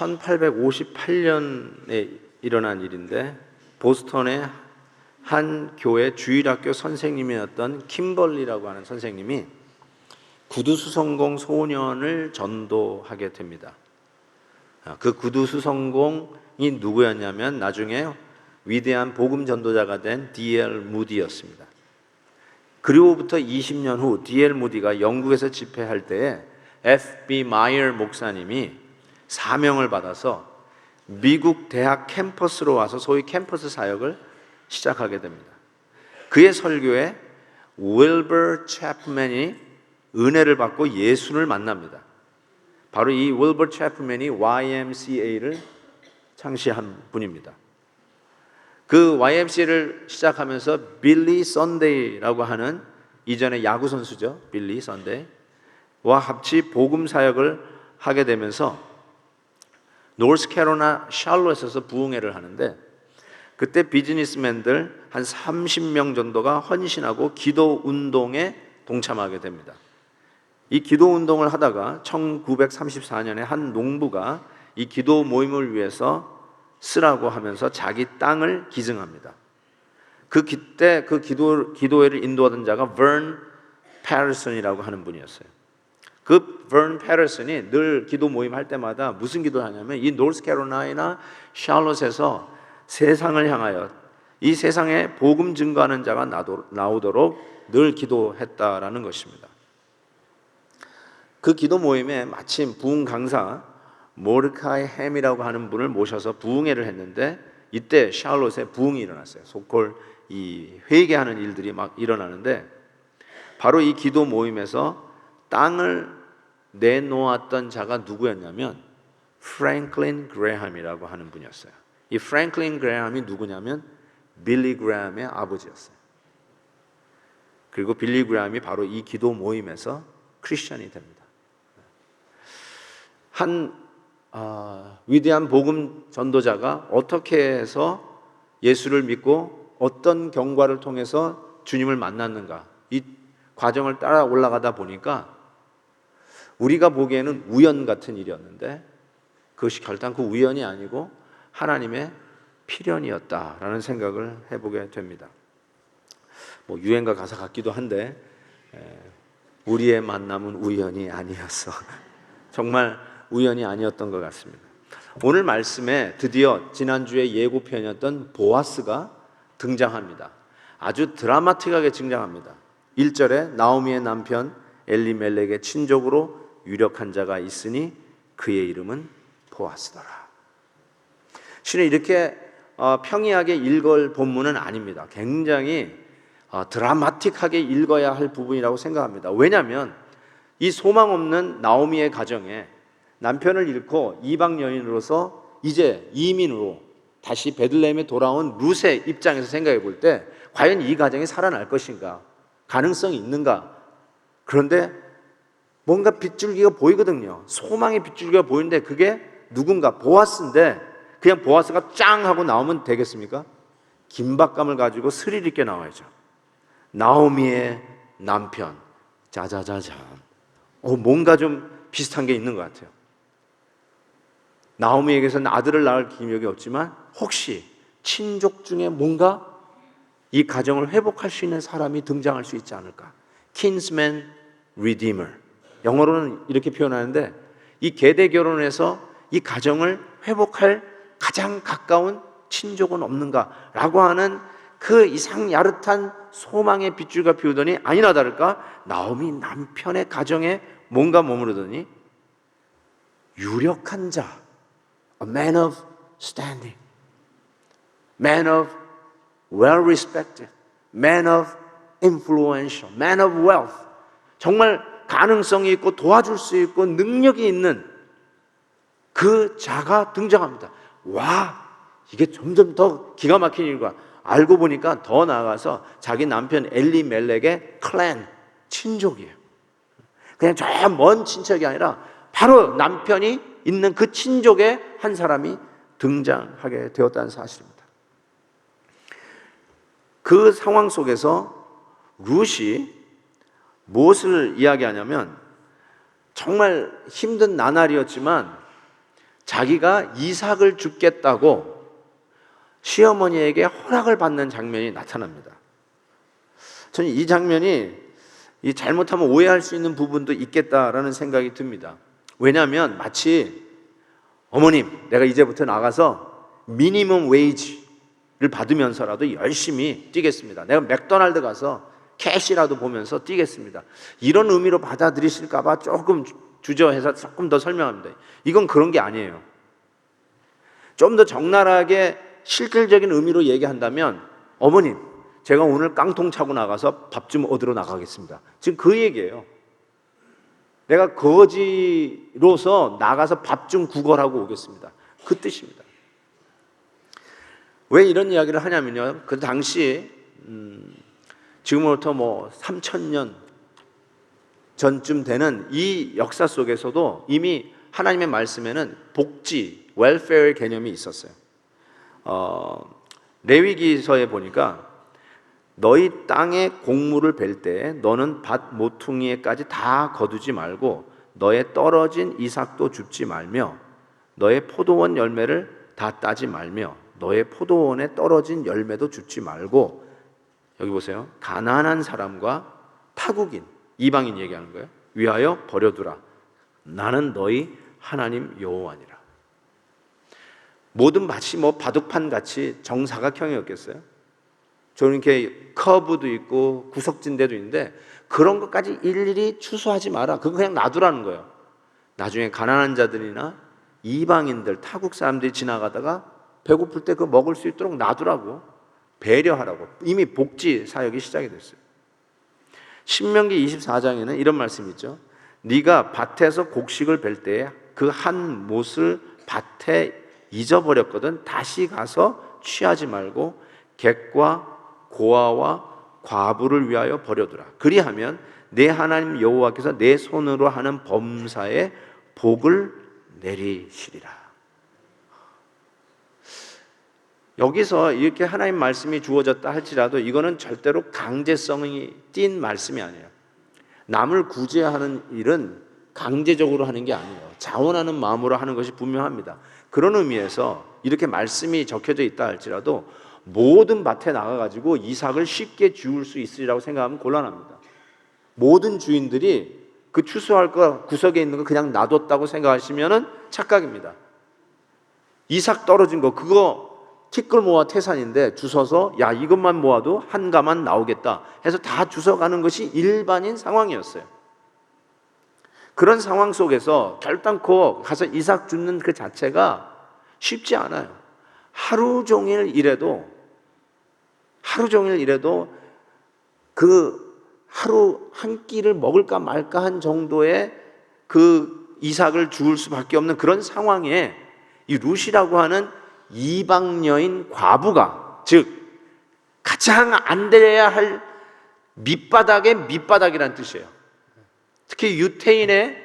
1858년에 일어난 일인데, 보스턴의 한 교회 주일학교 선생님이었던 킴벌리라고 하는 선생님이 구두수성공 소년을 전도하게 됩니다. 그 구두수성공이 누구였냐면 나중에 위대한 복음 전도자가 된 D.L. 무디였습니다. 그리고부터 20년 후 D.L. 무디가 영국에서 집회할 때에 F.B. 마이어 목사님이 사명을 받아서 미국 대학 캠퍼스로 와서 소위 캠퍼스 사역을 시작하게 됩니다. 그의 설교에 윌버 채플맨이 은혜를 받고 예수를 만납니다. 바로 이 윌버 채플맨이 YMCA를 창시한 분입니다. 그 YMCA를 시작하면서 빌리 선데이라고 하는 이전의 야구 선수죠. 빌리 선데이와 같이 복음 사역을 하게 되면서 노스캐롤라이나 샬롯에서 부흥회를 하는데, 그때 비즈니스맨들 한 30명 정도가 헌신하고 기도 운동에 동참하게 됩니다. 이 기도 운동을 하다가 1934년에 한 농부가 이 기도 모임을 위해서 쓰라고 하면서 자기 땅을 기증합니다. 그때 그 기도회를 인도하던 자가 버런 패러슨이라고 하는 분이었어요. 그 버런 패러슨이 늘 기도 모임 할 때마다 무슨 기도를 하냐면 이 노스캐롤라이나 샬롯에서 세상을 향하여 이 세상에 복음 증거하는 자가 나오도록 늘 기도했다라는 것입니다. 그 기도 모임에 마침 부흥 강사 모르카이 햄이라고 하는 분을 모셔서 부흥회를 했는데, 이때 샬롯에 부흥이 일어났어요. 소콜 이 회개하는 일들이 막 일어나는데, 바로 이 기도 모임에서 땅을 내놓았던 자가 누구였냐면 프랭클린 그레함이라고 하는 분이었어요. 이 프랭클린 그레함이 누구냐면 빌리 그레함의 아버지였어요. 그리고 빌리 그레함이 바로 이 기도 모임에서 크리스천이 됩니다. 한 위대한 복음 전도자가 어떻게 해서 예수를 믿고 어떤 경과를 통해서 주님을 만났는가, 이 과정을 따라 올라가다 보니까 우리가 보기에는 우연 같은 일이었는데 그것이 결단코 우연이 아니고 하나님의 필연이었다라는 생각을 해보게 됩니다. 유행가 가사 같기도 한데, 우리의 만남은 우연이 아니었어. 정말 우연이 아니었던 것 같습니다. 오늘 말씀에 드디어 지난주에 예고편이었던 보아스가 등장합니다. 아주 드라마틱하게 등장합니다. 1절에 나오미의 남편 엘리멜렉의 친족으로 유력한 자가 있으니 그의 이름은 보아스더라. 실은 이렇게 평이하게 읽을 본문은 아닙니다. 굉장히 드라마틱하게 읽어야 할 부분이라고 생각합니다. 왜냐하면 이 소망 없는 나오미의 가정에 남편을 잃고 이방 여인으로서 이제 이민으로 다시 베들레헴에 돌아온 룻의 입장에서 생각해 볼 때 과연 이 가정이 살아날 것인가, 가능성이 있는가. 그런데 뭔가 빗줄기가 보이거든요. 소망의 빗줄기가 보이는데 그게 누군가 보아스인데, 그냥 보아스가 짱 하고 나오면 되겠습니까? 긴박감을 가지고 스릴 있게 나와야죠. 나오미의 남편, 자자자자. 뭔가 좀 비슷한 게 있는 것 같아요. 나오미에게서는 아들을 낳을 기력이 없지만 혹시 친족 중에 뭔가 이 가정을 회복할 수 있는 사람이 등장할 수 있지 않을까? Kinsman Redeemer. 영어로는 이렇게 표현하는데, 이 계대 결혼에서 이 가정을 회복할 가장 가까운 친족은 없는가라고 하는 그 이상 야릇한 소망의 빗줄과 비우더니 아니나 다를까 나오미 남편의 가정에 뭔가 머무르더니 유력한 자, a man of standing, man of well respected, man of influential, man of wealth, 정말 가능성이 있고 도와줄 수 있고 능력이 있는 그 자가 등장합니다. 와, 이게 점점 더 기가 막힌 일과, 알고 보니까 더 나아가서 자기 남편 엘리멜렉의 클랜, 친족이에요. 그냥 저 먼 친척이 아니라 바로 남편이 있는 그 친족의 한 사람이 등장하게 되었다는 사실입니다. 그 상황 속에서 룻이 무엇을 이야기하냐면, 정말 힘든 나날이었지만 자기가 이삭을 줍겠다고 시어머니에게 허락을 받는 장면이 나타납니다. 저는 이 장면이 잘못하면 오해할 수 있는 부분도 있겠다라는 생각이 듭니다. 왜냐하면 마치 어머님, 내가 이제부터 나가서 미니멈 웨이지를 받으면서라도 열심히 뛰겠습니다. 내가 맥도날드 가서 캐시라도 보면서 뛰겠습니다. 이런 의미로 받아들이실까 봐 조금 주저해서 조금 더 설명합니다. 이건 그런 게 아니에요. 좀 더 적나라하게 실질적인 의미로 얘기한다면 어머님, 제가 오늘 깡통 차고 나가서 밥 좀 얻으러 나가겠습니다. 지금 그 얘기예요. 내가 거지로서 나가서 밥 좀 구걸하고 오겠습니다. 그 뜻입니다. 왜 이런 이야기를 하냐면요, 그 당시 지금으로부터 뭐 3,000년 전쯤 되는 이 역사 속에서도 이미 하나님의 말씀에는 복지, 웰페어의 개념이 있었어요. 레위기서에 보니까 너희 땅에 곡물을 벨 때 너는 밭 모퉁이에까지 다 거두지 말고 너의 떨어진 이삭도 줍지 말며 너의 포도원 열매를 다 따지 말며 너의 포도원에 떨어진 열매도 줍지 말고, 여기 보세요, 가난한 사람과 타국인, 이방인 얘기하는 거예요. 위하여 버려두라. 나는 너희 하나님 여호와니라. 모든 밭이 뭐 바둑판 같이 정사각형이었겠어요? 저는 이렇게 커브도 있고 구석진 데도 있는데 그런 것까지 일일이 추수하지 마라. 그거 그냥 놔두라는 거예요. 나중에 가난한 자들이나 이방인들, 타국 사람들이 지나가다가 배고플 때 그거 먹을 수 있도록 놔두라고, 배려하라고. 이미 복지 사역이 시작이 됐어요. 신명기 24장에는 이런 말씀이 있죠. 네가 밭에서 곡식을 벨 때에 그 한 못을 밭에 잊어버렸거든 다시 가서 취하지 말고 객과 고아와 과부를 위하여 버려두라. 그리하면 내 하나님 여호와께서 내 손으로 하는 범사에 복을 내리시리라. 여기서 이렇게 하나님 말씀이 주어졌다 할지라도 이거는 절대로 강제성이 띈 말씀이 아니에요. 남을 구제하는 일은 강제적으로 하는 게 아니에요. 자원하는 마음으로 하는 것이 분명합니다. 그런 의미에서 이렇게 말씀이 적혀져 있다 할지라도 모든 밭에 나가가지고 이삭을 쉽게 주울 수 있으리라고 생각하면 곤란합니다. 모든 주인들이 그 추수할 거 구석에 있는 거 그냥 놔뒀다고 생각하시면 착각입니다. 이삭 떨어진 거 그거 티끌 모아 태산인데 주워서 야 이것만 모아도 한 가만 나오겠다 해서 다 주워가는 것이 일반인 상황이었어요. 그런 상황 속에서 결단코 가서 이삭 줍는 그 자체가 쉽지 않아요. 하루 종일 일해도 그 하루 한 끼를 먹을까 말까 한 정도의 그 이삭을 주울 수밖에 없는 그런 상황에 이 룻이라고 하는 이방 여인 과부가, 즉 가장 안 돼야 할 밑바닥의 밑바닥이라는 뜻이에요. 특히 유태인의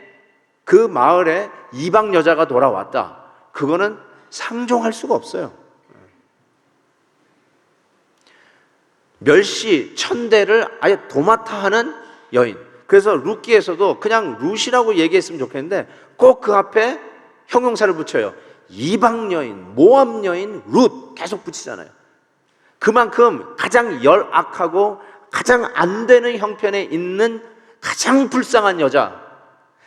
그 마을에 이방 여자가 돌아왔다. 그거는 상종할 수가 없어요. 멸시, 천대를 아예 도맡아 하는 여인. 그래서 룻기에서도 그냥 룻이라고 얘기했으면 좋겠는데 꼭 그 앞에 형용사를 붙여요. 이방 여인, 모압 여인, 룻 계속 붙이잖아요. 그만큼 가장 열악하고 가장 안 되는 형편에 있는 가장 불쌍한 여자,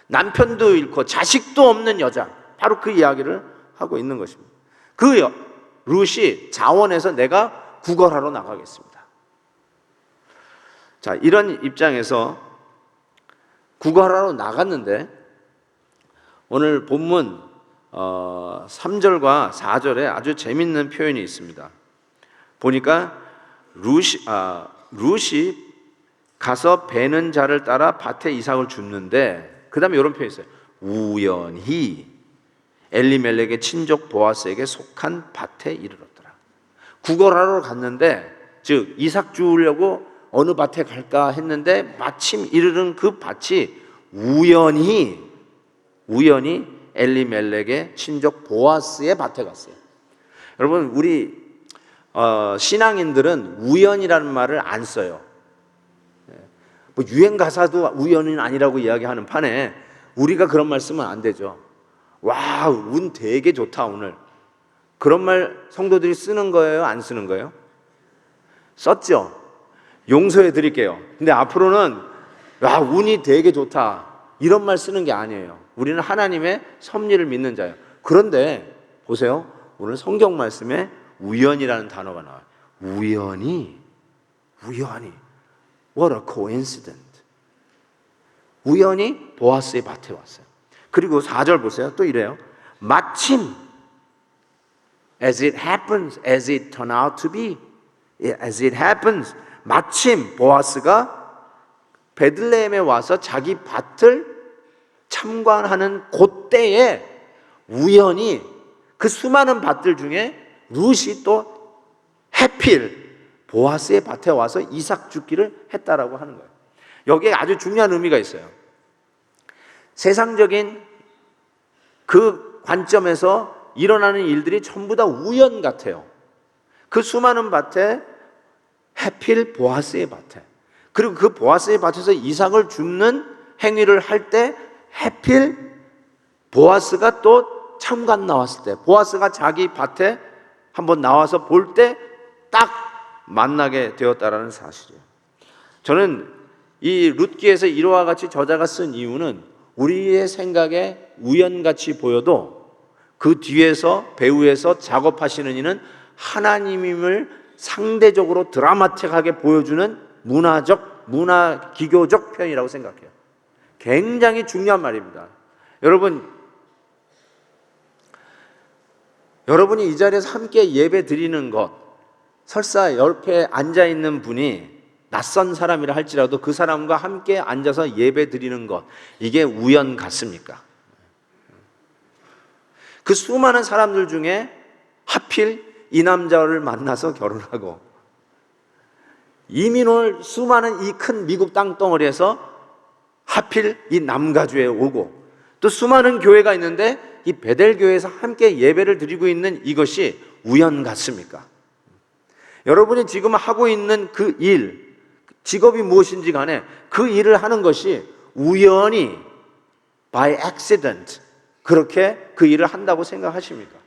남편도 잃고 자식도 없는 여자, 바로 그 이야기를 하고 있는 것입니다. 그 룻이 자원해서 내가 구걸하러 나가겠습니다. 자, 이런 입장에서 구걸하러 나갔는데 오늘 본문 3절과 4절에 아주 재밌는 표현이 있습니다. 보니까 룻이 가서 베는 자를 따라 밭에 이삭을 줍는데 그 다음에 이런 표현이 있어요. 우연히 엘리멜렉의 친족 보아스에게 속한 밭에 이르렀더라. 구걸하러 갔는데, 즉 이삭 주우려고 어느 밭에 갈까 했는데 마침 이르는 그 밭이 우연히 엘리멜렉의 친족 보아스의 밭에 갔어요. 여러분, 우리 신앙인들은 우연이라는 말을 안 써요. 뭐 유행 가사도 우연은 아니라고 이야기하는 판에 우리가 그런 말 쓰면 안 되죠. 와, 운 되게 좋다 오늘. 그런 말 성도들이 쓰는 거예요? 안 쓰는 거예요? 썼죠? 용서해 드릴게요. 근데 앞으로는 와, 운이 되게 좋다 이런 말 쓰는 게 아니에요. 우리는 하나님의 섭리를 믿는 자예요. 그런데 보세요. 오늘 성경 말씀에 우연이라는 단어가 나와요. 우연히 What a coincidence. 우연히 보아스의 밭에 왔어요. 그리고 4절 보세요. 또 이래요. 마침 as it happens, as it turned out to be, as it happens, 마침 보아스가 베들레헴에 와서 자기 밭을 참관하는 그때에 우연히 그 수많은 밭들 중에 룻이 또 해필 보아스의 밭에 와서 이삭 죽기를 했다라고 하는 거예요. 여기에 아주 중요한 의미가 있어요. 세상적인 그 관점에서 일어나는 일들이 전부 다 우연 같아요. 그 수많은 밭에 해필 보아스의 밭에, 그리고 그 보아스의 밭에서 이삭을 줍는 행위를 할 때 해필 보아스가 또 참관 나왔을 때, 보아스가 자기 밭에 한번 나와서 볼 때 딱 만나게 되었다라는 사실이에요. 저는 이 룻기에서 이와 같이 저자가 쓴 이유는 우리의 생각에 우연같이 보여도 그 뒤에서 배후에서 작업하시는 이는 하나님임을 상대적으로 드라마틱하게 보여주는 문화 기교적 표현이라고 생각해요. 굉장히 중요한 말입니다. 여러분이 이 자리에서 함께 예배 드리는 것, 설사 옆에 앉아있는 분이 낯선 사람이라 할지라도 그 사람과 함께 앉아서 예배 드리는 것, 이게 우연 같습니까? 그 수많은 사람들 중에 하필 이 남자를 만나서 결혼하고, 이민올 수많은 이 큰 미국 땅덩어리에서 하필 이 남가주에 오고, 또 수많은 교회가 있는데 이 베델 교회에서 함께 예배를 드리고 있는 이것이 우연 같습니까? 여러분이 지금 하고 있는 그 일, 직업이 무엇인지 간에 그 일을 하는 것이 우연히 by accident 그렇게 그 일을 한다고 생각하십니까?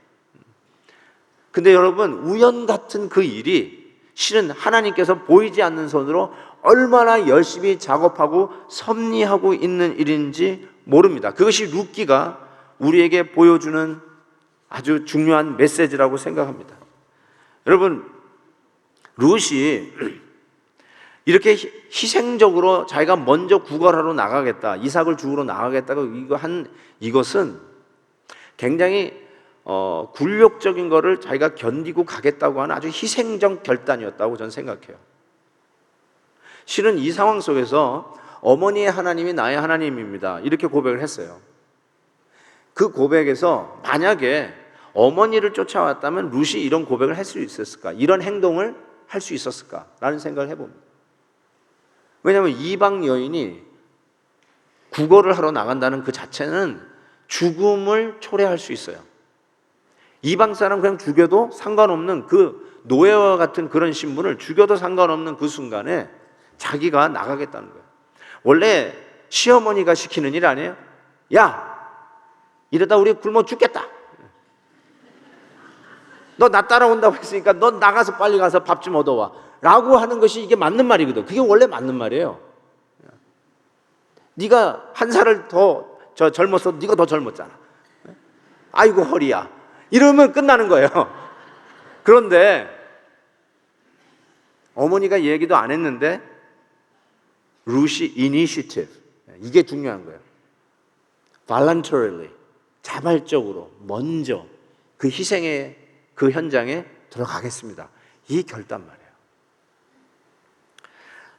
근데 여러분, 우연 같은 그 일이 실은 하나님께서 보이지 않는 손으로 얼마나 열심히 작업하고 섭리하고 있는 일인지 모릅니다. 그것이 룻기가 우리에게 보여주는 아주 중요한 메시지라고 생각합니다. 여러분, 룻이 이렇게 희생적으로 자기가 먼저 구걸하러 나가겠다, 이삭을 주우러 나가겠다고 이것은 굉장히 굴욕적인 거를 자기가 견디고 가겠다고 하는 아주 희생적 결단이었다고 저는 생각해요. 실은 이 상황 속에서 어머니의 하나님이 나의 하나님입니다, 이렇게 고백을 했어요. 그 고백에서 만약에 어머니를 쫓아왔다면 룻이 이런 고백을 할 수 있었을까? 이런 행동을 할 수 있었을까? 라는 생각을 해봅니다. 왜냐하면 이방 여인이 구걸을 하러 나간다는 그 자체는 죽음을 초래할 수 있어요. 이방 사람 그냥 죽여도 상관없는 그 노예와 같은 그런 신분을 죽여도 상관없는 그 순간에 자기가 나가겠다는 거예요. 원래 시어머니가 시키는 일 아니에요? 야, 이러다 우리 굶어 죽겠다. 너 나 따라온다고 했으니까 너 나가서 빨리 가서 밥 좀 얻어와 라고 하는 것이 이게 맞는 말이거든. 그게 원래 맞는 말이에요. 네가 한 살을 더 젊었어, 네가 더 젊었잖아. 아이고 허리야, 이러면 끝나는 거예요. 그런데 어머니가 얘기도 안 했는데 룻이 initiative, 이게 중요한 거예요. voluntarily, 자발적으로 먼저 그 희생의 그 현장에 들어가겠습니다, 이 결단 말이에요.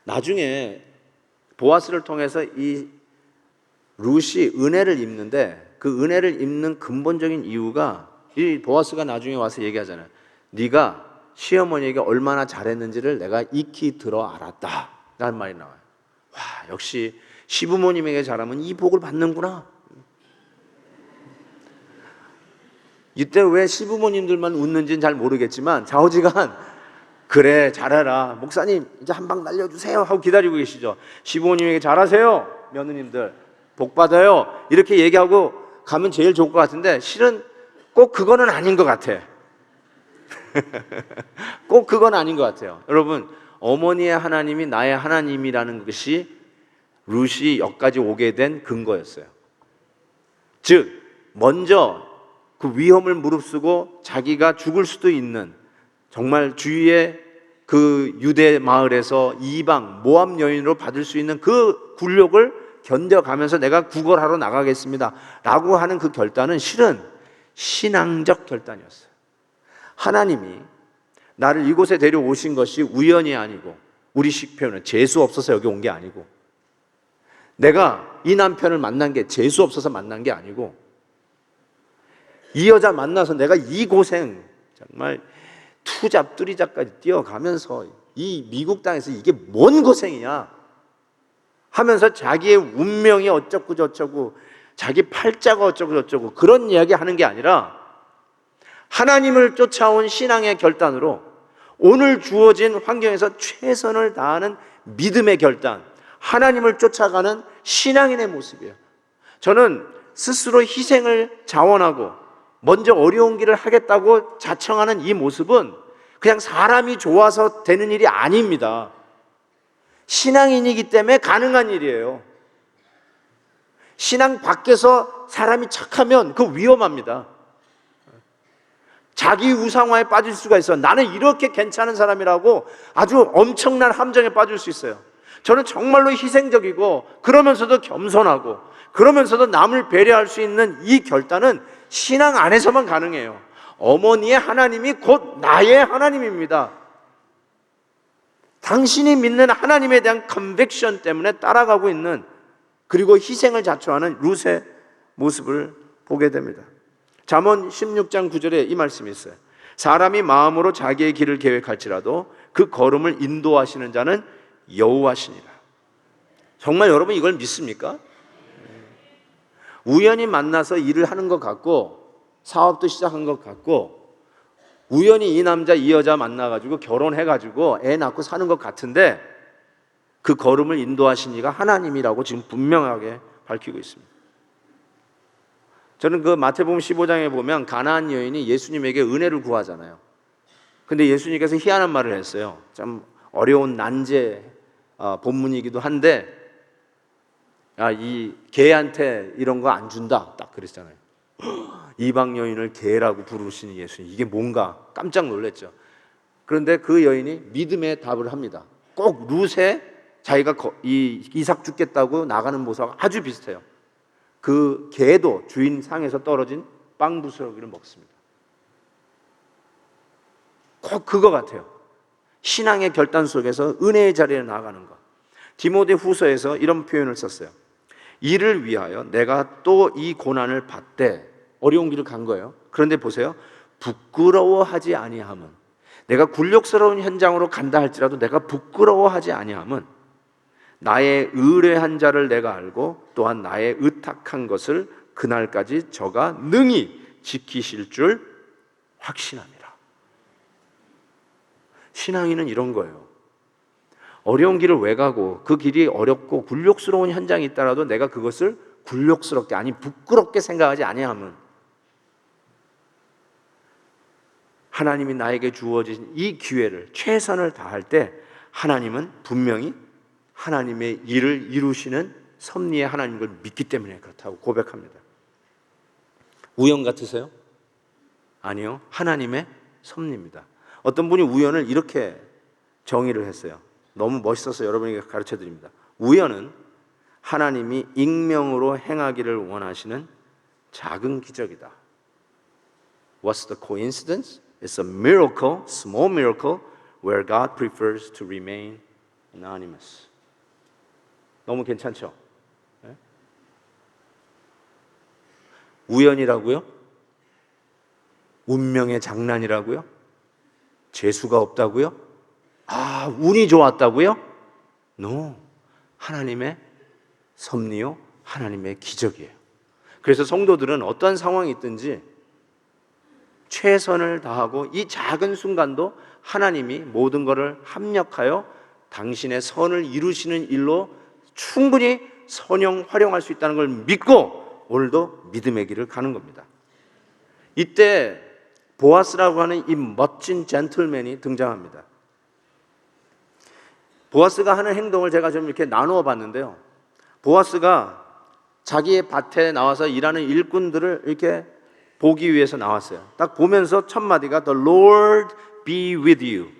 나중에 보아스를 통해서 이 룻이 은혜를 입는데, 그 은혜를 입는 근본적인 이유가 이 보아스가 나중에 와서 얘기하잖아요. 네가 시어머니에게 얼마나 잘했는지를 내가 익히 들어 알았다 라는 말이 나와요. 와, 역시 시부모님에게 잘하면 이 복을 받는구나. 이때 왜 시부모님들만 웃는지는 잘 모르겠지만 좌우지간 그래 잘해라 목사님 이제 한 방 날려주세요 하고 기다리고 계시죠. 시부모님에게 잘하세요 며느님들 복 받아요 이렇게 얘기하고 가면 제일 좋을 것 같은데 실은 꼭 그거는 아닌 것 같아. 꼭 그건 아닌 것 같아요. 여러분, 어머니의 하나님이 나의 하나님이라는 것이 룻이 여기까지 오게 된 근거였어요. 즉, 먼저 그 위험을 무릅쓰고 자기가 죽을 수도 있는, 정말 주위의 그 유대 마을에서 이방 모압 여인으로 받을 수 있는 그 굴욕을 견뎌가면서 내가 구걸하러 나가겠습니다 라고 하는 그 결단은 실은 신앙적 결단이었어요. 하나님이 나를 이곳에 데려오신 것이 우연이 아니고, 우리식 표현은 재수 없어서 여기 온 게 아니고, 내가 이 남편을 만난 게 재수 없어서 만난 게 아니고, 이 여자 만나서 내가 이 고생, 정말 투잡 뚜리잡까지 뛰어가면서 이 미국 땅에서 이게 뭔 고생이냐 하면서 자기의 운명이 어쩌고 저쩌고, 자기 팔자가 어쩌고 저쩌고 그런 이야기 하는 게 아니라, 하나님을 쫓아온 신앙의 결단으로 오늘 주어진 환경에서 최선을 다하는 믿음의 결단, 하나님을 쫓아가는 신앙인의 모습이에요. 저는 스스로 희생을 자원하고 먼저 어려운 길을 하겠다고 자청하는 이 모습은 그냥 사람이 좋아서 되는 일이 아닙니다. 신앙인이기 때문에 가능한 일이에요. 신앙 밖에서 사람이 착하면 그 위험합니다. 자기 우상화에 빠질 수가 있어요. 나는 이렇게 괜찮은 사람이라고 아주 엄청난 함정에 빠질 수 있어요. 저는 정말로 희생적이고 그러면서도 겸손하고 그러면서도 남을 배려할 수 있는 이 결단은 신앙 안에서만 가능해요. 어머니의 하나님이 곧 나의 하나님입니다. 당신이 믿는 하나님에 대한 컨빅션 때문에 따라가고 있는, 그리고 희생을 자초하는 룻의 모습을 보게 됩니다. 잠언 16장 9절에 이 말씀이 있어요. 사람이 마음으로 자기의 길을 계획할지라도 그 걸음을 인도하시는 자는 여호와시니라. 정말 여러분 이걸 믿습니까? 우연히 만나서 일을 하는 것 같고 사업도 시작한 것 같고 우연히 이 남자 이 여자 만나가지고 결혼해가지고 애 낳고 사는 것 같은데, 그 걸음을 인도하신 이가 하나님이라고 지금 분명하게 밝히고 있습니다. 저는 그 마태복음 15장에 보면 가나안 여인이 예수님에게 은혜를 구하잖아요. 근데 예수님께서 희한한 말을 했어요. 참 어려운 난제 본문이기도 한데, 이 개한테 이런 거 안 준다 딱 그랬잖아요. 이방 여인을 개라고 부르시는 예수님, 이게 뭔가 깜짝 놀랐죠. 그런데 그 여인이 믿음의 답을 합니다. 꼭 룻에 자기가 이삭 죽겠다고 나가는 모습과 아주 비슷해요. 그 개도 주인 상에서 떨어진 빵 부스러기를 먹습니다. 꼭 그거 같아요. 신앙의 결단 속에서 은혜의 자리에 나아가는 것. 디모데 후서에서 이런 표현을 썼어요. 이를 위하여 내가 또 이 고난을 받되, 어려운 길을 간 거예요. 그런데 보세요. 부끄러워하지 아니함은, 내가 굴욕스러운 현장으로 간다 할지라도 내가 부끄러워하지 아니함은 나의 의뢰한 자를 내가 알고 또한 나의 의탁한 것을 그날까지 저가 능히 지키실 줄 확신합니다. 신앙인은 이런 거예요. 어려운 길을 왜 가고 그 길이 어렵고 굴욕스러운 현장이 있더라도 내가 그것을 굴욕스럽게, 아니 부끄럽게 생각하지 아니함은, 하나님이 나에게 주어진 이 기회를 최선을 다할 때 하나님은 분명히 하나님의 일을 이루시는 섭리의 하나님인 걸 믿기 때문에 그렇다고 고백합니다. 우연 같으세요? 아니요, 하나님의 섭리입니다. 어떤 분이 우연을 이렇게 정의를 했어요. 너무 멋있어서 여러분에게 가르쳐 드립니다. 우연은 하나님이 익명으로 행하기를 원하시는 작은 기적이다. What's the coincidence? It's a miracle, small miracle, where God prefers to remain anonymous. 너무 괜찮죠? 네? 우연이라고요? 운명의 장난이라고요? 재수가 없다고요? 운이 좋았다고요? No. 하나님의 섭리요, 하나님의 기적이에요. 그래서 성도들은 어떤 상황이 있든지 최선을 다하고 이 작은 순간도 하나님이 모든 것을 합력하여 당신의 선을 이루시는 일로 충분히 선용 활용할 수 있다는 걸 믿고 오늘도 믿음의 길을 가는 겁니다. 이때 보아스라고 하는 이 멋진 젠틀맨이 등장합니다. 보아스가 하는 행동을 제가 좀 이렇게 나누어 봤는데요. 보아스가 자기의 밭에 나와서 일하는 일꾼들을 이렇게 보기 위해서 나왔어요. 딱 보면서 첫 마디가 The Lord be with you.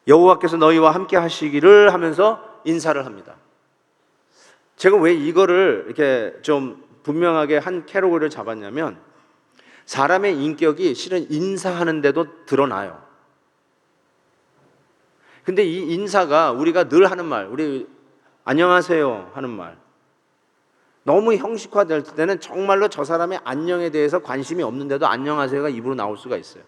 여호와께서 너희와 함께 하시기를 하면서 인사를 합니다. 제가 왜 이거를 이렇게 좀 분명하게 한 캐러고리를 잡았냐면 사람의 인격이 실은 인사하는데도 드러나요. 근데 이 인사가 우리가 늘 하는 말, 우리 안녕하세요 하는 말, 너무 형식화될 때는 정말로 저 사람의 안녕에 대해서 관심이 없는데도 안녕하세요가 입으로 나올 수가 있어요.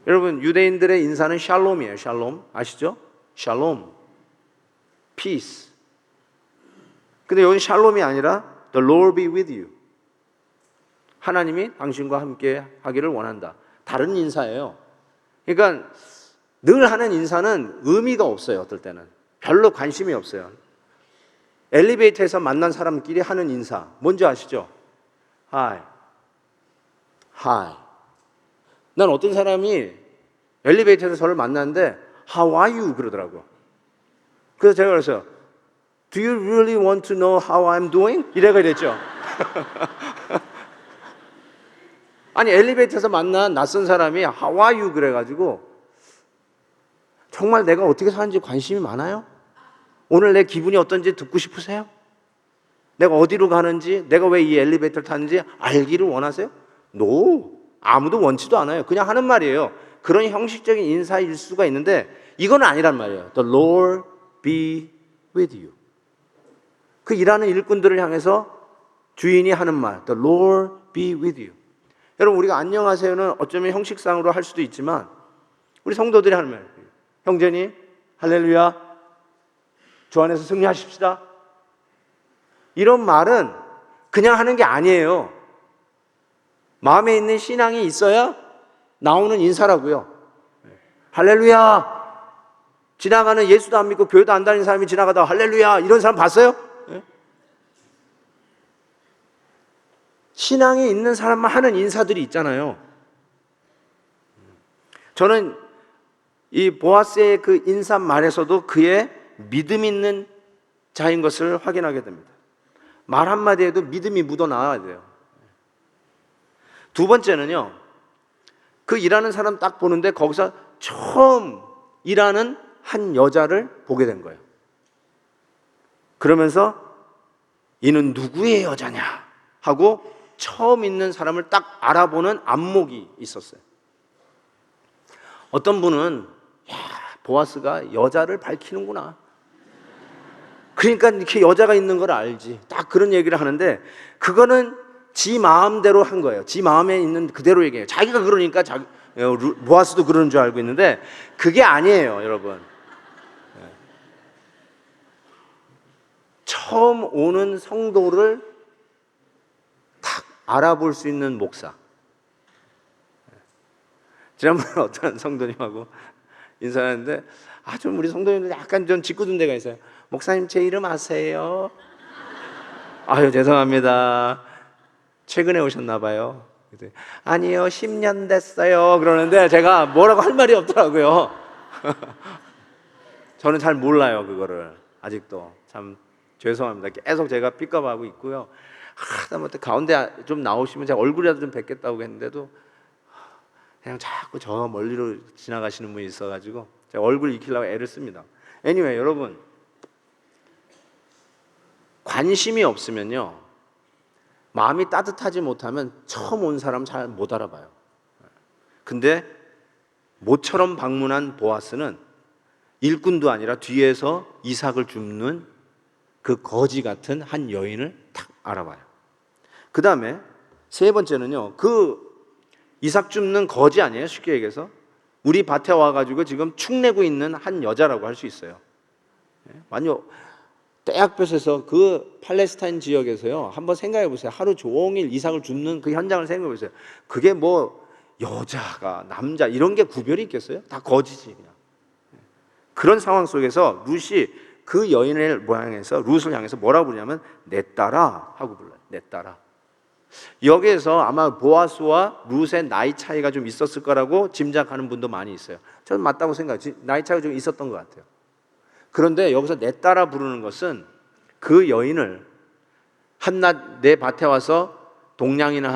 여러분, 유대인들의 인사는 샬롬이에요. 샬롬 아시죠? 샬롬, peace. 근데 여기 샬롬이 아니라 The Lord be with you. 하나님이 당신과 함께 하기를 원한다. 다른 인사예요. 그러니까 늘 하는 인사는 의미가 없어요. 어떨 때는 별로 관심이 없어요. 엘리베이터에서 만난 사람끼리 하는 인사 뭔지 아시죠? Hi. Hi. 난 어떤 사람이 엘리베이터에서 저를 만났는데 How are you? 그러더라고요. 그래서 제가 그랬어요. Do you really want to know how I'm doing? 이래가 이랬죠. 아니 엘리베이터에서 만난 낯선 사람이 How are you? 그래가지고 정말 내가 어떻게 사는지 관심이 많아요? 오늘 내 기분이 어떤지 듣고 싶으세요? 내가 어디로 가는지, 내가 왜 이 엘리베이터를 타는지 알기를 원하세요? No. 아무도 원치도 않아요. 그냥 하는 말이에요. 그런 형식적인 인사일 수가 있는데 이건 아니란 말이에요. The Lord be with you. 그 일하는 일꾼들을 향해서 주인이 하는 말, The Lord be with you. 여러분, 우리가 안녕하세요는 어쩌면 형식상으로 할 수도 있지만 우리 성도들이 하는 말, 형제님 할렐루야, 주 안에서 승리하십시다. 이런 말은 그냥 하는 게 아니에요. 마음에 있는 신앙이 있어야 나오는 인사라고요. 할렐루야. 지나가는 예수도 안 믿고 교회도 안 다니는 사람이 지나가다가 할렐루야 이런 사람 봤어요? 신앙이 있는 사람만 하는 인사들이 있잖아요. 저는 이 보아스의 그 인사말에서도 그의 믿음 있는 자인 것을 확인하게 됩니다. 말 한마디에도 믿음이 묻어나와야 돼요. 두 번째는요, 그 일하는 사람 딱 보는데 거기서 처음 일하는 한 여자를 보게 된 거예요. 그러면서 이는 누구의 여자냐 하고 처음 있는 사람을 딱 알아보는 안목이 있었어요. 어떤 분은 보아스가 여자를 밝히는구나. 그러니까 이렇게 여자가 있는 걸 알지. 딱 그런 얘기를 하는데 그거는 지 마음대로 한 거예요. 지 마음에 있는 그대로 얘기해요. 자기가 그러니까 보아스도 그러는 줄 알고 있는데 그게 아니에요, 여러분. 처음 오는 성도를 딱 알아볼 수 있는 목사. 지난번에 어떤 성도님하고 인사하는데 좀 우리 성도님들 약간 좀 짓궂은 데가 있어요. 목사님 제 이름 아세요? 아유 죄송합니다. 최근에 오셨나 봐요. 아니요 10년 됐어요. 그러는데 제가 뭐라고 할 말이 없더라고요. 저는 잘 몰라요 그거를. 아직도 참 죄송합니다. 계속 제가 픽업하고 있고요. 하다못해 가운데 좀 나오시면 제가 얼굴이라도 좀 뵙겠다고 했는데도 그냥 자꾸 저 멀리로 지나가시는 분이 있어가지고 제가 얼굴 익히려고 애를 씁니다. anyway, 여러분, 관심이 없으면요 마음이 따뜻하지 못하면 처음 온 사람 잘 못 알아봐요. 근데 모처럼 방문한 보아스는 일꾼도 아니라 뒤에서 이삭을 줍는 그 거지 같은 한 여인을 딱 알아봐요. 그 다음에 세 번째는요, 그 이삭 줍는 거지 아니에요? 쉽게 얘기해서 우리 밭에 와가지고 지금 축내고 있는 한 여자라고 할 수 있어요. 완전 떼약볕에서 그 팔레스타인 지역에서요, 한번 생각해 보세요. 하루 종일 이삭을 줍는 그 현장을 생각해 보세요. 그게 뭐 여자가 남자 이런 게 구별이 있겠어요? 다 거지지 그냥. 그런 상황 속에서 룻이 그 여인을 향해서, 룻을 향해서 뭐라고 부르냐면 내 딸아 하고 불러요. 내 딸아. 여기에서 아마 보아스와 룻의 나이 차이가 좀 있었을 거라고 짐작하는 분도 많이 있어요. 저는 맞다고 생각해요. 나이 차이가 좀 있었던 것 같아요. 그런데 여기서 내 딸아 부르는 것은 그 여인을 한낱 내 밭에 와서 동냥이나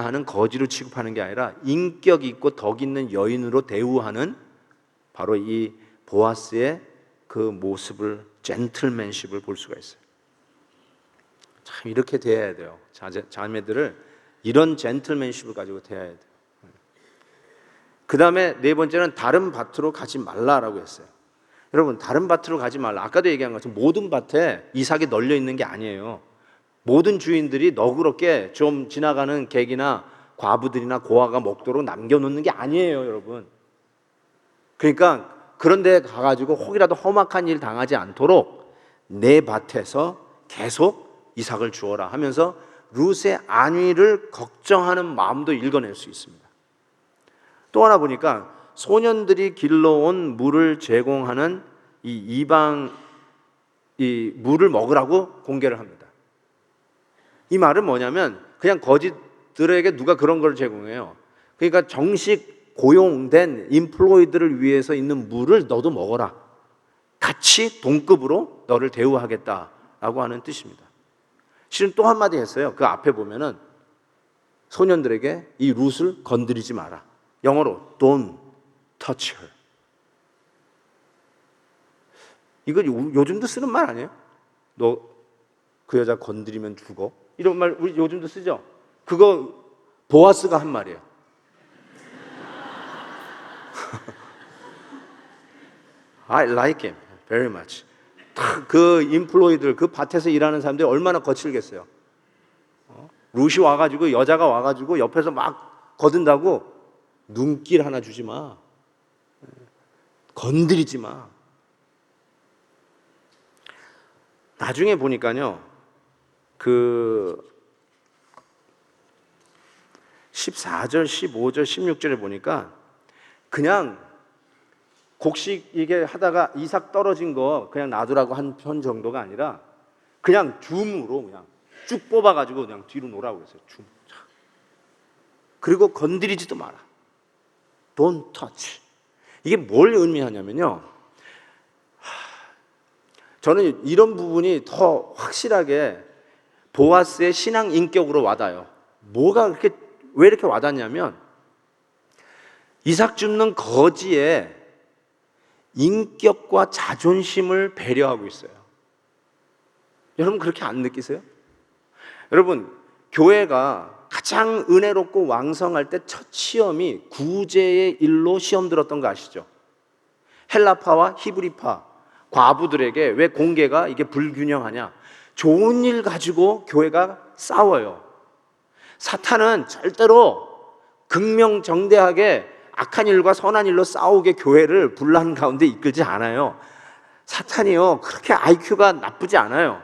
하는 거지로 취급하는 게 아니라 인격 있고 덕 있는 여인으로 대우하는 바로 이 보아스의 그 모습을, 젠틀맨십을 볼 수가 있어요. 참 이렇게 대해야 돼요. 자매들을 이런 젠틀맨십을 가지고 대해야 돼요. 그 다음에 네 번째는 다른 밭으로 가지 말라라고 했어요. 여러분, 다른 밭으로 가지 말라. 아까도 얘기한 것처럼 모든 밭에 이삭이 널려 있는 게 아니에요. 모든 주인들이 너그럽게 좀 지나가는 객이나 과부들이나 고아가 먹도록 남겨놓는 게 아니에요, 여러분. 그러니까 그런 데 가가지고 혹이라도 험악한 일 당하지 않도록 내 밭에서 계속 이삭을 주어라 하면서 룻의 안위를 걱정하는 마음도 읽어낼 수 있습니다. 또 하나 보니까 소년들이 길러온 물을 제공하는 이 이방 이 물을 먹으라고 공개를 합니다. 이 말은 뭐냐면 그냥 거지들에게 누가 그런 걸 제공해요. 그러니까 정식 고용된 인플로이드를 위해서 있는 물을 너도 먹어라. 같이 동급으로 너를 대우하겠다라고 하는 뜻입니다. 실은 또 한마디 했어요. 그 앞에 보면은 소년들에게 이 룻을 건드리지 마라. 영어로 don't touch her. 이거 요즘도 쓰는 말 아니에요? 너 그 여자 건드리면 죽어. 이런 말 우리 요즘도 쓰죠? 그거 보아스가 한 말이에요. I like him very much. 그 인플로이들, 그 밭에서 일하는 사람들이 얼마나 거칠겠어요. 룻이 와가지고, 여자가 와가지고 옆에서 막 거둔다고 눈길 하나 주지 마. 건드리지 마. 나중에 보니까요, 그 14절, 15절, 16절에 보니까 그냥 곡식 이게 하다가 이삭 떨어진 거 그냥 놔두라고 한 편 정도가 아니라 그냥 줌으로 그냥 쭉 뽑아가지고 그냥 뒤로 놓으라고 그랬어요. 줌. 그리고 건드리지도 마라. Don't touch. 이게 뭘 의미하냐면요, 저는 이런 부분이 더 확실하게 보아스의 신앙 인격으로 와닿아요. 왜 이렇게 와닿냐면 이삭 줍는 거지의 인격과 자존심을 배려하고 있어요. 여러분 그렇게 안 느끼세요? 여러분, 교회가 가장 은혜롭고 왕성할 때 첫 시험이 구제의 일로 시험 들었던 거 아시죠? 헬라파와 히브리파 과부들에게 왜 공계가 이게 불균형하냐? 좋은 일 가지고 교회가 싸워요. 사탄은 절대로 극명정대하게 악한 일과 선한 일로 싸우게 교회를 분란 가운데 이끌지 않아요. 사탄이요, 그렇게 IQ가 나쁘지 않아요.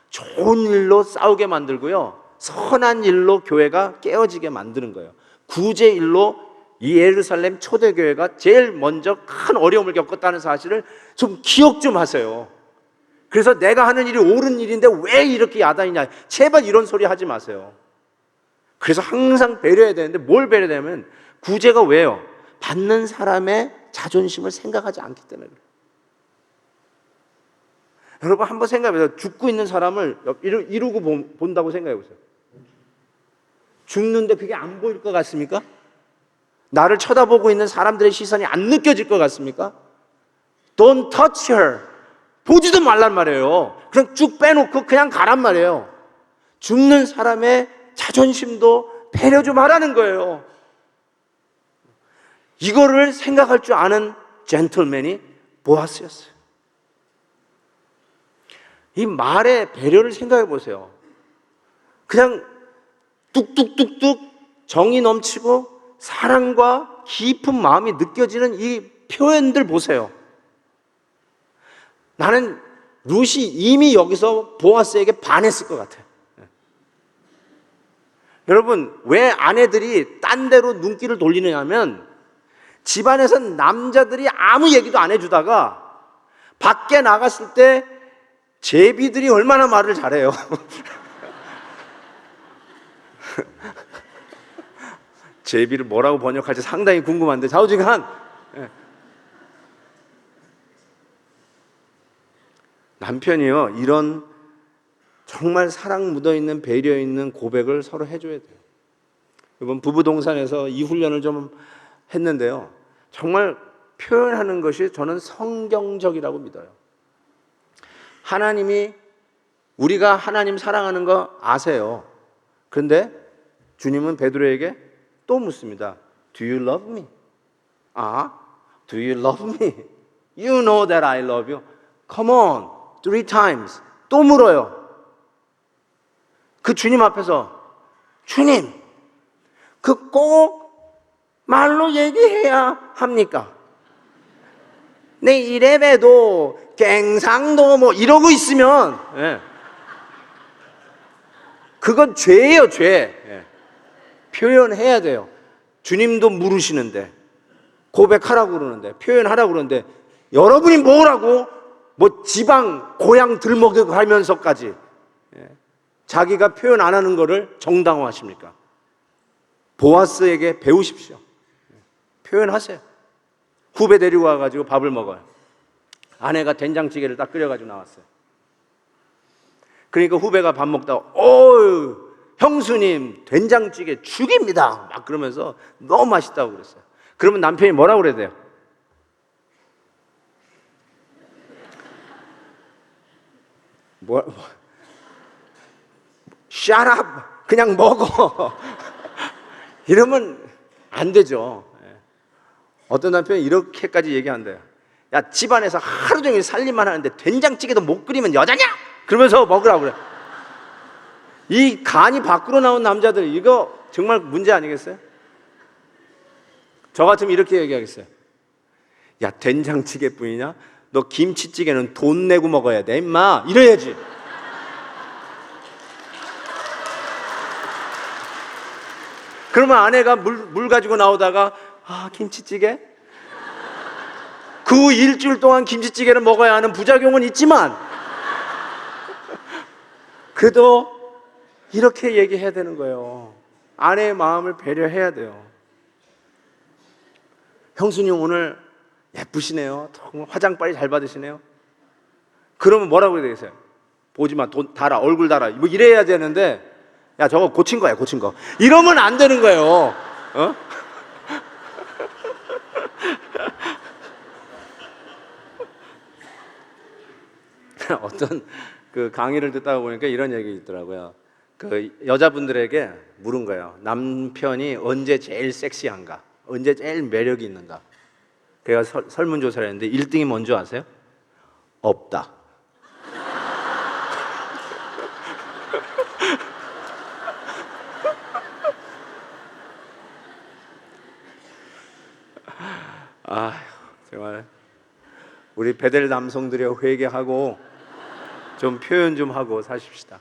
좋은 일로 싸우게 만들고요, 선한 일로 교회가 깨어지게 만드는 거예요. 구제 일로 이 예루살렘 초대교회가 제일 먼저 큰 어려움을 겪었다는 사실을 좀 기억 좀 하세요. 그래서 내가 하는 일이 옳은 일인데 왜 이렇게 야단이냐, 제발 이런 소리 하지 마세요. 그래서 항상 배려해야 되는데 뭘 배려하냐면 구제가 왜요? 받는 사람의 자존심을 생각하지 않기 때문에 그래요. 여러분 한번 생각해보세요. 죽고 있는 사람을 이러고 본다고 생각해보세요. 죽는데 그게 안 보일 것 같습니까? 나를 쳐다보고 있는 사람들의 시선이 안 느껴질 것 같습니까? Don't touch her. 보지도 말란 말이에요. 그냥 쭉 빼놓고 그냥 가란 말이에요. 죽는 사람의 자존심도 배려 좀 하라는 거예요. 이거를 생각할 줄 아는 젠틀맨이 보아스였어요. 이 말의 배려를 생각해 보세요. 그냥 뚝뚝뚝뚝 정이 넘치고 사랑과 깊은 마음이 느껴지는 이 표현들 보세요. 나는 룻이 이미 여기서 보아스에게 반했을 것 같아요. 여러분, 왜 아내들이 딴 데로 눈길을 돌리느냐면 집안에서 남자들이 아무 얘기도 안 해주다가 밖에 나갔을 때 제비들이 얼마나 말을 잘해요. 제비를 뭐라고 번역할지 상당히 궁금한데 좌우지간 남편이요, 이런 정말 사랑 묻어있는 배려 있는 고백을 서로 해줘야 돼요. 이번 부부동산에서 이 훈련을 좀 했는데요, 정말 표현하는 것이 저는 성경적이라고 믿어요. 하나님이, 우리가 하나님 사랑하는 거 아세요. 그런데 주님은 베드로에게 또 묻습니다. Do you love me? Do you love me? You know that I love you. Come on, 3 times. 또 물어요. 그 주님 앞에서, 주님, 그 꼭 말로 얘기해야 합니까? 내 이래봬도 갱상도 뭐 이러고 있으면 그건 죄예요, 죄. 표현해야 돼요. 주님도 물으시는데, 고백하라고 그러는데, 표현하라고 그러는데, 여러분이 뭐라고 뭐 지방 고향 들먹여가면서까지 자기가 표현 안 하는 거를 정당화하십니까? 보아스에게 배우십시오. 표현하세요. 후배 데리고 와가지고 밥을 먹어요. 아내가 된장찌개를 딱 끓여가지고 나왔어요. 그러니까 후배가 밥 먹다가 형수님 된장찌개 죽입니다 막 그러면서 너무 맛있다고 그랬어요. 그러면 남편이 뭐라고 그래야 돼요? Shut up! 그냥 먹어. 이러면 안 되죠. 어떤 남편이 이렇게까지 얘기한대요. 야, 집안에서 하루 종일 살림만 하는데 된장찌개도 못 끓이면 여자냐? 그러면서 먹으라고 그래. 이 간이 밖으로 나온 남자들, 이거 정말 문제 아니겠어요? 저 같으면 이렇게 얘기하겠어요. 야, 된장찌개뿐이냐? 너 김치찌개는 돈 내고 먹어야 돼 임마. 이래야지. 그러면 아내가 물 가지고 나오다가 김치찌개? 그 일주일 동안 김치찌개를 먹어야 하는 부작용은 있지만 그래도 이렇게 얘기해야 되는 거예요. 아내의 마음을 배려해야 돼요. 형수님 오늘 예쁘시네요. 정말 화장빨이 잘 받으시네요. 그러면 뭐라고 해야 되겠어요? 보지 마, 돈 달아, 얼굴 달아, 뭐 이래야 되는데, 야, 저거 고친 거야, 고친 거. 이러면 안 되는 거예요. 어떤 그 강의를 듣다가 보니까 이런 얘기 있더라고요. 그 여자분들에게 물은 거예요. 남편이 언제 제일 섹시한가? 언제 제일 매력이 있는가? 걔가 설문조사를 했는데 1등이 뭔지 아세요? 없다. 정말 우리 베델 남성들이 회개하고 좀 표현 좀 하고 사십시다.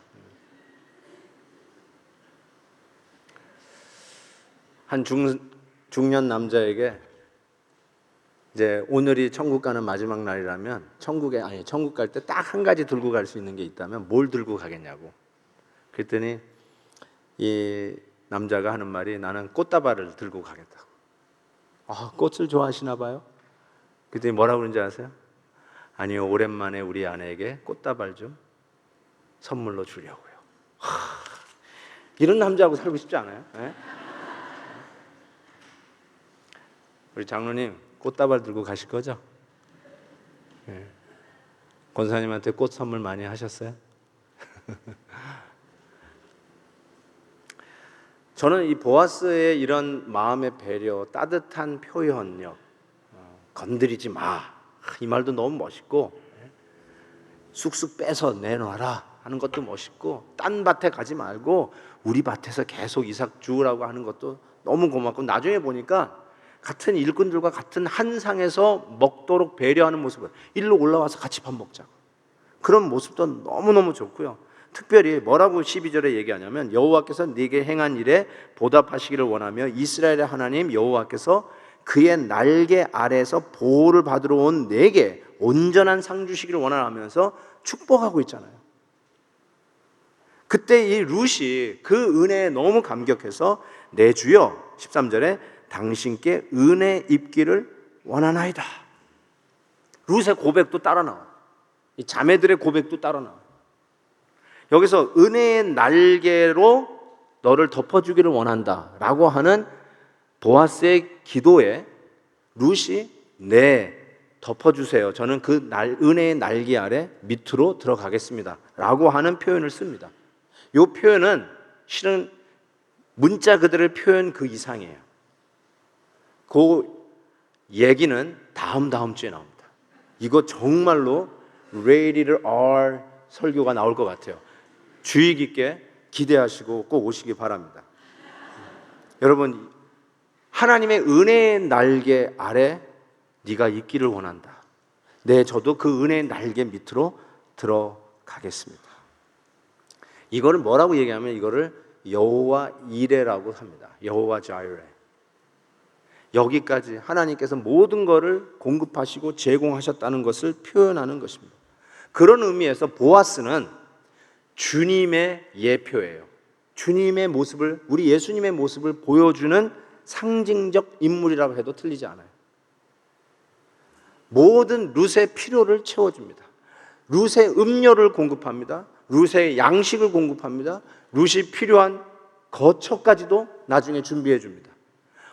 한 중년 남자에게 이제 오늘이 천국 가는 마지막 날이라면 천국 갈 때 딱 한 가지 들고 갈 수 있는 게 있다면 뭘 들고 가겠냐고. 그랬더니 이 남자가 하는 말이, 나는 꽃다발을 들고 가겠다고. 꽃을 좋아하시나 봐요. 그랬더니 뭐라고 그러는지 아세요? 아니요, 오랜만에 우리 아내에게 꽃다발 좀 선물로 주려고요. 이런 남자하고 살고 싶지 않아요? 네? 우리 장로님 꽃다발 들고 가실 거죠? 네. 권사님한테 꽃 선물 많이 하셨어요? 저는 이 보아스의 이런 마음의 배려, 따뜻한 표현력, 건드리지 마, 이 말도 너무 멋있고, 쑥쑥 빼서 내놔라 하는 것도 멋있고, 딴 밭에 가지 말고 우리 밭에서 계속 이삭 주우라고 하는 것도 너무 고맙고, 나중에 보니까 같은 일꾼들과 같은 한 상에서 먹도록 배려하는 모습을, 일로 올라와서 같이 밥 먹자고, 그런 모습도 너무너무 좋고요. 특별히 뭐라고 12절에 얘기하냐면, 여호와께서 네게 행한 일에 보답하시기를 원하며 이스라엘의 하나님 여호와께서 그의 날개 아래에서 보호를 받으러 온 내게 온전한 상 주시기를 원하면서 축복하고 있잖아요. 그때 이 룻이 그 은혜에 너무 감격해서 내 주여 13절에 당신께 은혜 입기를 원하나이다. 룻의 고백도 따라 나와. 이 자매들의 고백도 따라 나와. 여기서 은혜의 날개로 너를 덮어주기를 원한다 라고 하는 보아스의 기도에 룻이 네 덮어주세요, 저는 그 은혜의 날개 아래 밑으로 들어가겠습니다 라고 하는 표현을 씁니다. 이 표현은 실은 문자 그대로의 표현 그 이상이에요. 그 얘기는 다음 주에 나옵니다. 이거 정말로 레이리를 R 설교가 나올 것 같아요. 주의 깊게 기대하시고 꼭 오시기 바랍니다. 여러분, 하나님의 은혜의 날개 아래 네가 있기를 원한다. 네, 저도 그 은혜의 날개 밑으로 들어가겠습니다. 이거를 뭐라고 얘기하면 이거를 여호와 이레라고 합니다. 여호와 자이레. 여기까지 하나님께서 모든 것을 공급하시고 제공하셨다는 것을 표현하는 것입니다. 그런 의미에서 보아스는 주님의 예표예요. 주님의 모습을, 우리 예수님의 모습을 보여주는 상징적 인물이라고 해도 틀리지 않아요. 모든 룻의 필요를 채워줍니다. 룻의 음료를 공급합니다. 룻의 양식을 공급합니다. 룻이 필요한 거처까지도 나중에 준비해 줍니다.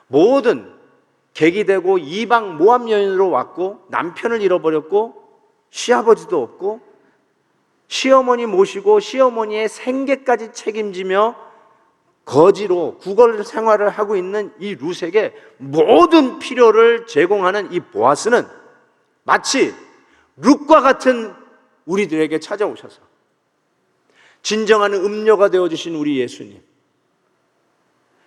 모든 객이 되고 이방 모압 여인으로 왔고 남편을 잃어버렸고 시아버지도 없고 시어머니 모시고 시어머니의 생계까지 책임지며 거지로 구걸 생활을 하고 있는 이 룻에게 모든 필요를 제공하는 이 보아스는 마치 룻과 같은 우리들에게 찾아오셔서 진정한 음료가 되어주신 우리 예수님,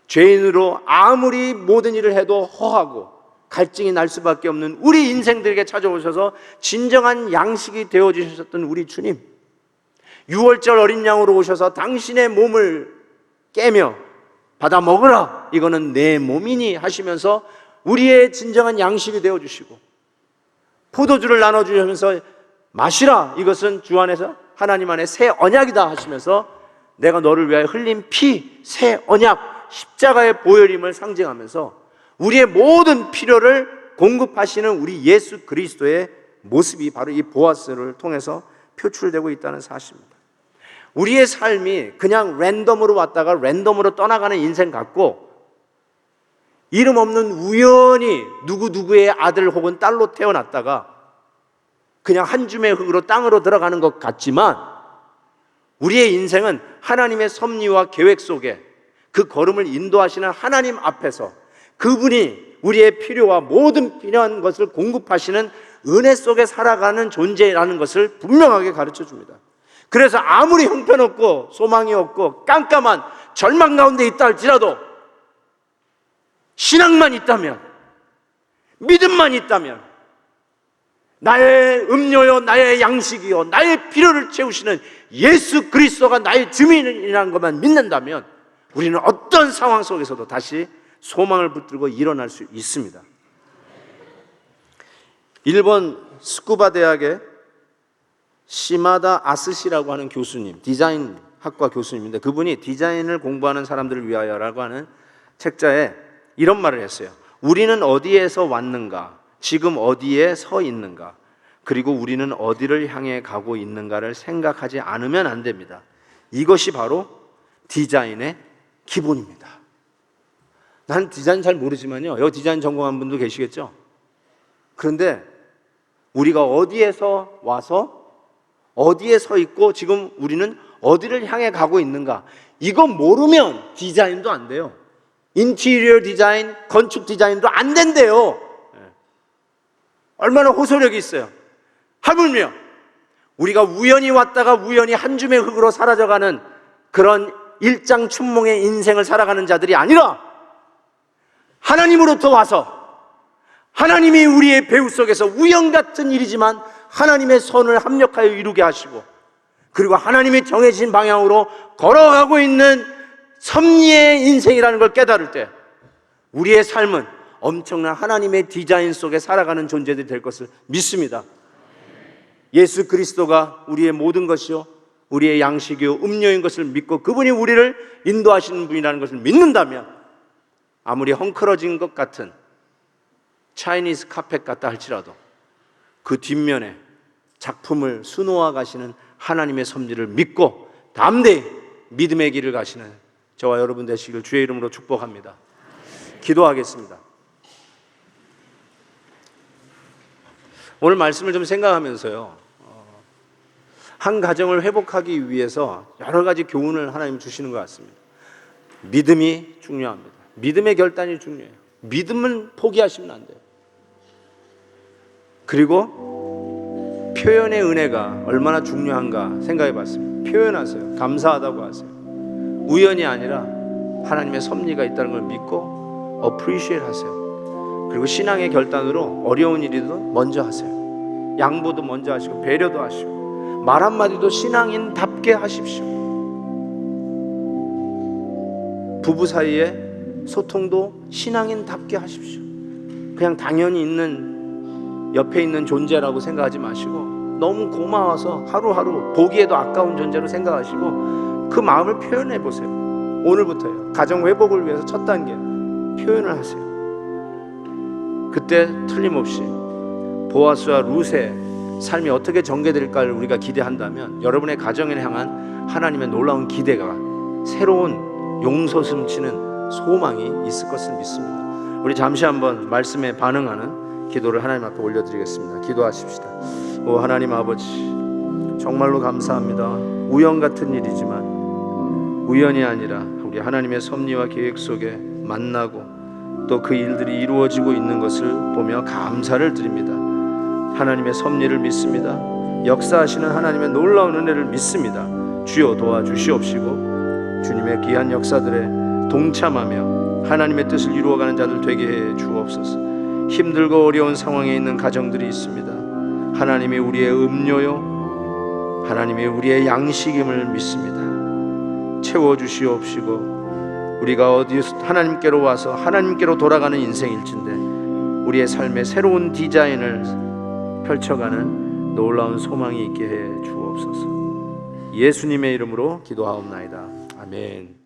죄인으로 아무리 모든 일을 해도 허하고 갈증이 날 수밖에 없는 우리 인생들에게 찾아오셔서 진정한 양식이 되어주셨던 우리 주님, 6월절 어린 양으로 오셔서 당신의 몸을 깨며 받아 먹으라, 이거는 내 몸이니 하시면서 우리의 진정한 양식이 되어주시고, 포도주를 나눠주시면서 마시라, 이것은 주 안에서 하나님 안에 새 언약이다 하시면서 내가 너를 위하여 흘린 피, 새 언약, 십자가의 보혈임을 상징하면서 우리의 모든 필요를 공급하시는 우리 예수 그리스도의 모습이 바로 이 보아스를 통해서 표출되고 있다는 사실입니다. 우리의 삶이 그냥 랜덤으로 왔다가 랜덤으로 떠나가는 인생 같고, 이름 없는 우연히 누구누구의 아들 혹은 딸로 태어났다가 그냥 한 줌의 흙으로 땅으로 들어가는 것 같지만, 우리의 인생은 하나님의 섭리와 계획 속에 그 걸음을 인도하시는 하나님 앞에서 그분이 우리의 필요와 모든 필요한 것을 공급하시는 은혜 속에 살아가는 존재라는 것을 분명하게 가르쳐 줍니다. 그래서 아무리 형편없고 소망이 없고 깜깜한 절망 가운데 있다 할지라도 신앙만 있다면, 믿음만 있다면, 나의 음료요, 나의 양식이요, 나의 필요를 채우시는 예수 그리스도가 나의 주민이라는 것만 믿는다면 우리는 어떤 상황 속에서도 다시 소망을 붙들고 일어날 수 있습니다. 일본 스쿠바 대학의 시마다 아스시라고 하는 교수님, 디자인 학과 교수님인데, 그분이 디자인을 공부하는 사람들을 위하여라고 하는 책자에 이런 말을 했어요. 우리는 어디에서 왔는가, 지금 어디에 서 있는가, 그리고 우리는 어디를 향해 가고 있는가를 생각하지 않으면 안 됩니다. 이것이 바로 디자인의 기본입니다. 난 디자인 잘 모르지만요, 여기 디자인 전공한 분도 계시겠죠? 그런데 우리가 어디에서 와서 어디에 서 있고 지금 우리는 어디를 향해 가고 있는가, 이거 모르면 디자인도 안 돼요. 인테리어 디자인, 건축 디자인도 안 된대요. 얼마나 호소력이 있어요. 하물며 우리가 우연히 왔다가 우연히 한 줌의 흙으로 사라져가는 그런 일장춘몽의 인생을 살아가는 자들이 아니라, 하나님으로부터 와서 하나님이 우리의 배후 속에서 우연 같은 일이지만 하나님의 선을 합력하여 이루게 하시고, 그리고 하나님이 정해진 방향으로 걸어가고 있는 섭리의 인생이라는 걸 깨달을 때 우리의 삶은 엄청난 하나님의 디자인 속에 살아가는 존재들이 될 것을 믿습니다. 예수 그리스도가 우리의 모든 것이요 우리의 양식이요 음료인 것을 믿고 그분이 우리를 인도하시는 분이라는 것을 믿는다면 아무리 헝클어진 것 같은 차이니즈 카펫 같다 할지라도 그 뒷면에 작품을 수놓아 가시는 하나님의 섭리를 믿고 담대히 믿음의 길을 가시는 저와 여러분 되시길 주의 이름으로 축복합니다. 기도하겠습니다. 오늘 말씀을 좀 생각하면서요, 한 가정을 회복하기 위해서 여러 가지 교훈을 하나님 주시는 것 같습니다. 믿음이 중요합니다. 믿음의 결단이 중요해요. 믿음은 포기하시면 안 돼요. 그리고 표현의 은혜가 얼마나 중요한가 생각해 봤습니다. 표현하세요. 감사하다고 하세요. 우연이 아니라 하나님의 섭리가 있다는 걸 믿고 appreciate 하세요. 그리고 신앙의 결단으로 어려운 일이든 먼저 하세요. 양보도 먼저 하시고 배려도 하시고 말 한마디도 신앙인답게 하십시오. 부부 사이에 소통도 신앙인답게 하십시오. 그냥 당연히 있는 옆에 있는 존재라고 생각하지 마시고 너무 고마워서 하루하루 보기에도 아까운 존재로 생각하시고 그 마음을 표현해 보세요. 오늘부터요. 가정 회복을 위해서 첫 단계 표현을 하세요. 그때 틀림없이 보아스와 룻의 삶이 어떻게 전개될까를 우리가 기대한다면 여러분의 가정을 향한 하나님의 놀라운 기대가 새로운 용솟음치는 소망이 있을 것을 믿습니다. 우리 잠시 한번 말씀에 반응하는 기도를 하나님 앞에 올려드리겠습니다. 기도하십시다. 오 하나님 아버지, 정말로 감사합니다. 우연 같은 일이지만 우연이 아니라 우리 하나님의 섭리와 계획 속에 만나고 또 그 일들이 이루어지고 있는 것을 보며 감사를 드립니다. 하나님의 섭리를 믿습니다. 역사하시는 하나님의 놀라운 은혜를 믿습니다. 주여 도와주시옵시고 주님의 귀한 역사들에 동참하며 하나님의 뜻을 이루어가는 자들 되게 해 주옵소서. 힘들고 어려운 상황에 있는 가정들이 있습니다. 하나님이 우리의 음료요 하나님이 우리의 양식임을 믿습니다. 채워주시옵시고 우리가 어디서 하나님께로 와서 하나님께로 돌아가는 인생일진데 우리의 삶의 새로운 디자인을 펼쳐가는 놀라운 소망이 있게 해 주옵소서. 예수님의 이름으로 기도하옵나이다. 아멘.